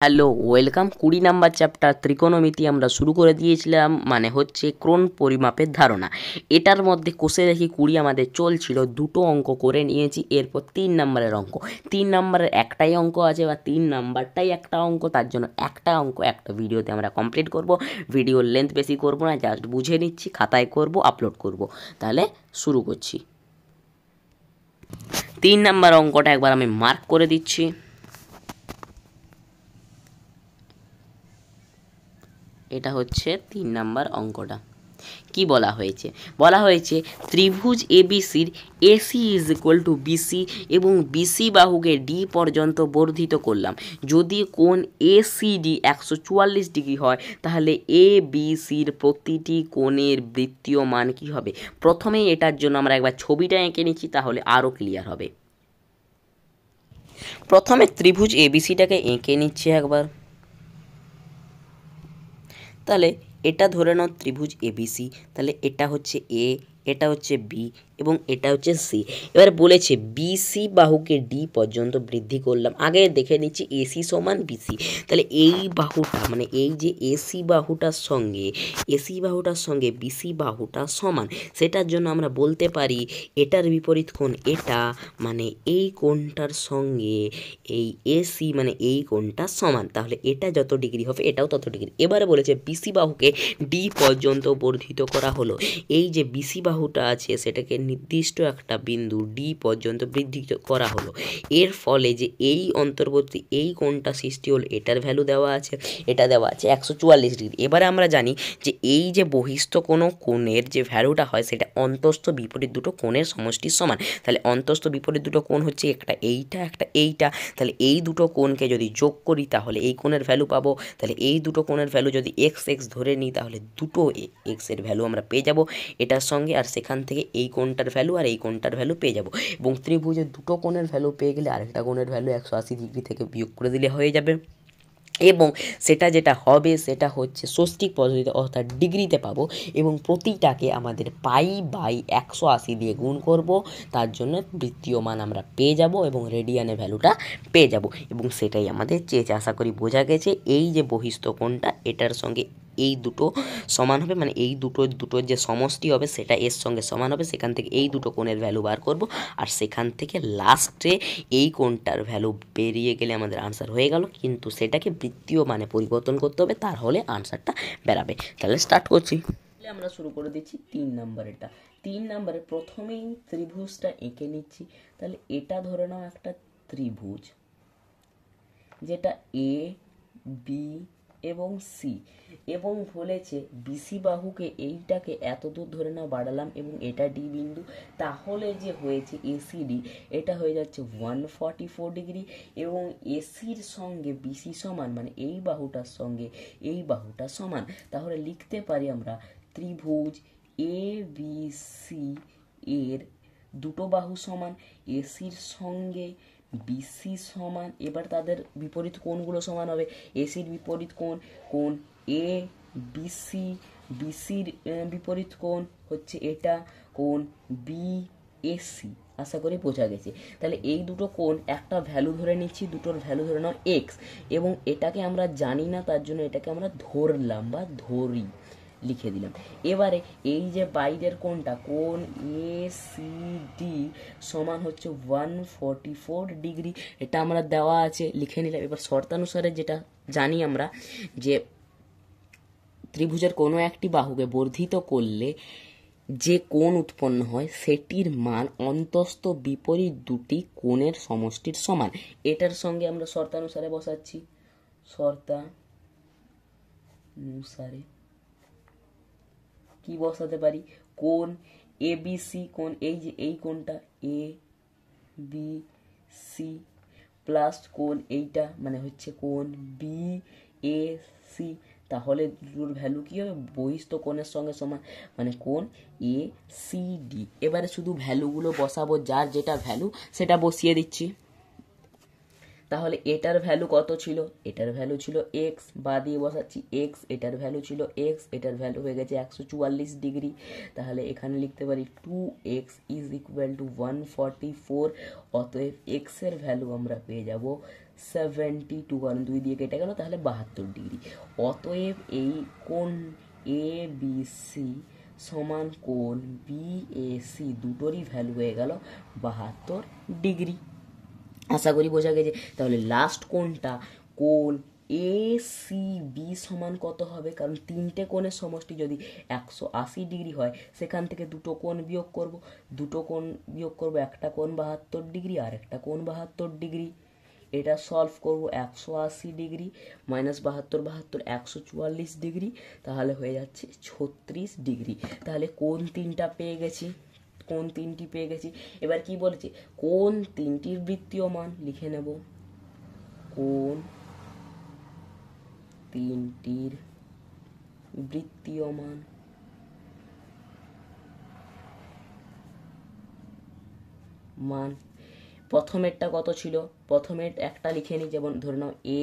Hello, welcome. 20 number chapter ত্রিকোণমিতি আমরা শুরু করে দিয়েছিলাম, মানে হচ্ছে ক্রোণ পরিমাপের ধারণা। এটার মধ্যে কোষে রেখে 20 আমাদের চলছিল, দুটো অঙ্ক করে নিয়েছি। এরপর 3 নাম্বারের অঙ্ক, 3 নাম্বারের একটাই অঙ্ক আছে বা 3 নাম্বারটাই একটা অঙ্ক, তার জন্য একটা অঙ্ক একটা ভিডিওতে আমরা কমপ্লিট করব। ভিডিওর লেন্থ বেশি করব না, জাস্ট বুঝে নিচ্ছি, খাতায় করব, আপলোড করব। তাহলে শুরু করছি। 3 নাম্বার অঙ্কটা একবার আমি মার্ক করে দিচ্ছি। এটা হচ্ছে 3 নাম্বার অঙ্কটা। কি বলা হয়েছে? বলা হয়েছে ত্রিভুজ এবিসির AC is equal to BC এবং বিসি বাহুকে ডি পর্যন্ত বর্ধিত করলাম। যদি কোণ এসিডি 144 ডিগ্রি হয়, তাহলে এ বিসির প্রতিটি কোণের বৃত্তীয় মান কী হবে? প্রথমেই এটার জন্য আমরা একবার ছবিটা এঁকে নিচ্ছি, তাহলে আরও ক্লিয়ার হবে। প্রথমে ত্রিভুজ এবিসিটাকে এঁকে নিচ্ছি একবার। তাহলে এটা ধরে নাও ত্রিভুজ এবিসি। তাহলে এটা হচ্ছে এ, এটা হচ্ছে বি এবং এটা হচ্ছে সি। এবার বলেছে বিসি বাহুকে ডি পর্যন্ত বৃদ্ধি করলাম। আগে দেখে নিচ্ছি এসি সমান বিসি। তাহলে এই বাহুটা মানে এই যে এসি বাহুটার সঙ্গে বিসি বাহুটা সমান, সেটার জন্য আমরা বলতে পারি এটার বিপরীত কোণ এটা, মানে এই কোণটার সঙ্গে এই এসি মানে এই কোণটা সমান। তাহলে এটা যত ডিগ্রি হবে এটাও তত ডিগ্রি। এবারে বলেছে বিসি বাহুকে ডি পর্যন্ত বর্ধিত করা হলো। এই যে বিসি বাহুটা আছে সেটাকে নির্দিষ্ট একটা বিন্দু ডি পর্যন্ত বৃদ্ধি করা হলো। এর ফলে যে এই অন্তর্বর্তী এই কোণটা সৃষ্টি হলো, এটার ভ্যালু দেওয়া আছে, এটা দেওয়া আছে 144 ডিগ্রি। এবারে আমরা জানি যে এই যে বহিস্থ কোনো কোণের যে ভ্যালুটা হয় সেটা অন্তস্থ বিপরীত দুটো কোণের সমষ্টির সমান। তাহলে অন্তস্থ বিপরীত দুটো কোণ হচ্ছে একটা এইটা একটা এইটা। তাহলে এই দুটো কোণকে যদি যোগ করি তাহলে এই কোণের ভ্যালু পাবো। তাহলে এই দুটো কোণের ভ্যালু যদি এক্স এক্স ধরে নিই তাহলে দুটো এক্সের ভ্যালু আমরা পেয়ে যাব এটার সঙ্গে, আর সেখান থেকে এই কোণটার ভ্যালু আর এই কোণটার ভ্যালু পেয়ে যাব। এবং ত্রিভুজের দুটো কোণের ভ্যালু পেয়ে গেলে আরেকটা কোণের ভ্যালু 180 ডিগ্রি থেকে বিয়োগ করে দিলে হয়ে যাবে। এবং সেটা যেটা হবে সেটা হচ্ছে ষষ্ঠিক পদ্ধতিতে, অর্থাৎ ডিগ্রিতে পাবো। এবং প্রতিটাকে আমাদের পাই বাই 180 দিয়ে গুণ করব, তার জন্য বৃত্তীয় মান আমরা পেয়ে যাব এবং রেডিয়ানের ভ্যালুটা পেয়ে যাব। এবং সেটাই আমাদের চেয়েছে। আশা করি বোঝা গেছে। এই যে বহিস্থ কোণটা এটার সঙ্গে এই দুটো সমান হবে, মানে এই দুটোর যে সমষ্টি হবে সেটা এর সঙ্গে সমান হবে। সেখান থেকে এই দুটো কোণের ভ্যালু বার করব, আর সেখান থেকে লাস্টে এই কোণটার ভ্যালু বেরিয়ে গেলে আমাদের আনসার হয়ে গেল। কিন্তু সেটাকে বৃত্তীয় মানে পরিবর্তন করতে হবে, তার হলে আনসারটা বেরাবে। তাহলে স্টার্ট করছি। আমরা শুরু করে দিচ্ছি 3 নাম্বারেরটা। 3 নাম্বারে প্রথমেই ত্রিভুজটা এঁকে নিচ্ছি। তাহলে এটা ধরে নাও একটা ত্রিভুজ, যেটা এ বি এবং সি, এবং বলেছে বিসি বাহুকে এইটাকে এত দূর ধরে নাও বাড়ালাম এবং এটা ডি বিন্দু। তাহলে যে হয়েছে এসিডি, এটা হয়ে যাচ্ছে 144 ডিগ্রি এবং এসির সঙ্গে বিসি সমান, মানে এই বাহুটার সঙ্গে এই বাহুটা সমান। তাহলে লিখতে পারি আমরা ত্রিভুজ এ বি সি এর দুটো বাহু সমান, এসির সঙ্গে বিসি সমান। এবার তাদের বিপরীত কোণগুলো সমান হবে। এসির বিপরীত কোণ কোণ এ বিসি, বিসির বিপরীত কোণ হচ্ছে এটা কোণ বি এসি। আশা করি বোঝা গেছে। তাহলে এই দুটো কোণ একটা ভ্যালু ধরে নিচ্ছি, দুটোর ভ্যালু ধরে নাও এক্স, এবং এটাকে আমরা জানি না তার জন্য এটাকে আমরা ধরলাম বা ধরি, লিখে দিলাম। এবারে এই যে বাইরের কোণটা কোণ এ সি ডি সমান হচ্ছে 144 ডিগ্রি, এটা আমরা দেওয়া আছে, লিখে নিলাম। এবার শর্তানুসারে যেটা জানি আমরা যে ত্রিভুজের কোনো একটি বাহুকে বর্ধিত করলে যে কোণ উৎপন্ন হয় সেটির মান অন্তস্থ বিপরীত দুটি কোণের সমষ্টির সমান। এটার সঙ্গে আমরা শর্তানুসারে বসাচ্ছি। শর্তানুসারে কি বসাতে পারি? কোণ এ বি সি, কোণ এই যে এই কোণটা এ বি সি প্লাস কোণ এইটা মানে হচ্ছে কোণ বি এ সি। তাহলে দুটোর ভ্যালু কি হবে? বহিস্থ কোণের সঙ্গে সমান, মানে কোণ এ সি ডি। এবারে শুধু ভ্যালুগুলো বসাবো, যার যেটা ভ্যালু সেটা বসিয়ে দিচ্ছি। তাহলে এটার ভ্যালু কত ছিল? এটার ভ্যালু ছিল এক্স, বা দিয়ে বসাচ্ছি এক্স, এটার ভ্যালু ছিল এক্স, এটার ভ্যালু হয়ে গেছে 144 ডিগ্রি। তাহলে এখানে লিখতে পারি 2x ইজ ইকুয়াল টু 144। অতএব এক্স এর ভ্যালু আমরা পেয়ে যাব 72, কারণ 2 দিয়ে কেটে গেল, তাহলে 72 ডিগ্রি। অতএব এই কোণ এ বি সি সমান কোণ বি এ সি দুটোরই ভ্যালু হয়ে গেল 72 ডিগ্রি। আশা করি বোঝা গেছে। তাহলে লাস্ট কোণটা কোণ এ সি বি সমান কত হবে, কারণ তিনটে কোণের সমষ্টি যদি 180 ডিগ্রি হয়, সেখান থেকে দুটো কোণ বিয়োগ করব, একটা কোণ 72 ডিগ্রি আর একটা কোণ 72 ডিগ্রি। এটা সলভ করব, 180 ডিগ্রি মাইনাস 72, 144 ডিগ্রি, তাহলে হয়ে যাচ্ছে 36 ডিগ্রি। তাহলে কোণ তিনটি পেয়ে গেছি। এবার কি বলেছে, কোণ তিনটির বৃত্তীয় মান লিখে নেব। কোণ তিনটির বৃত্তীয় মান প্রথমেরটা কত ছিল, প্রথমের একটা লিখে নিই, যেমন ধরে নাও এ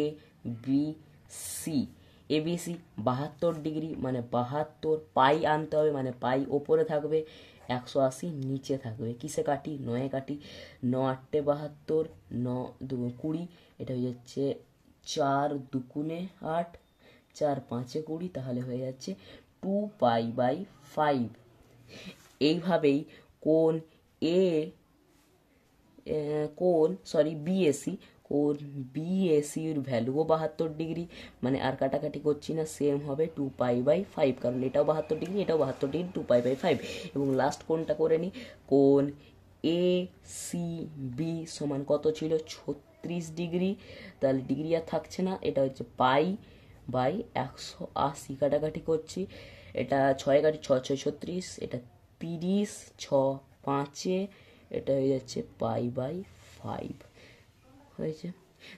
বি সি 72 ডিগ্রি মানে 72, পাই আনতে হবে, মানে পাই ওপরে থাকবে, 180 নিচে থাকবে। কিসে কাটি, 9 কাটি, 9 8 72, 9 2 20, এটা হয়ে যাচ্ছে 4 2 8, 4 5 20, তাহলে হয়ে যাচ্ছে 2π/5। এইভাবেই কোণ বিএসির ভ্যালুও 72 ডিগ্রি, মানে আর কাটাকাটি করছি না, সেম হবে 2π/5, কারণ এটাও 72 ডিগ্রি, এটাও 72 ডিগ্রি, 2π/5। এবং লাস্ট কোণটা করে নিই, কোণ এ সি বি সমান কত ছিল, 36 ডিগ্রি। তাহলে ডিগ্রি আর থাকছে না, এটা হচ্ছে π/180, কাটাকাটি করছি, এটা 6 কাটি, 6 6 36, এটা 30, 6 5, এটা হয়ে যাচ্ছে π/5 হয়েছে।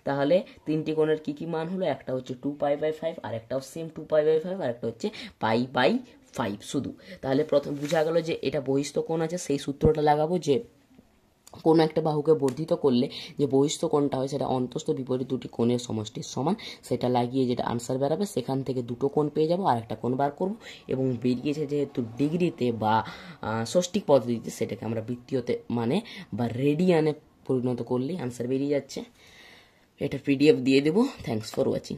তাহলে তিনটি কোণের কি কি মান হলো, একটা হচ্ছে 2π/5, আর একটাও সেম 2π/5, আর একটা হচ্ছে π/5 শুধু। তাহলে প্রথম বোঝা গেল যে এটা বহিস্থ কোণ আছে, সেই সূত্রটা লাগাবো যে কোনো একটা বাহুকে বর্ধিত করলে যে বহিস্থ কোণটা হয় সেটা অন্তস্থ বিপরীত দুটি কোণের সমষ্টির সমান, সেটা লাগিয়ে যেটা আনসার বেরাবে সেখান থেকে দুটো কোণ পেয়ে যাবো, আর একটা কোণ বার করব, এবং বেরিয়েছে যেহেতু ডিগ্রিতে বা ষষ্ঠিক পদ্ধতিতে, সেটাকে আমরা বৃত্তীয়তে মানে বা রেডিয়ানে পরিণত করলেই আনসার বেরিয়ে যাচ্ছে। এটা পিডিএফ দিয়ে দেবো। Thanks for watching.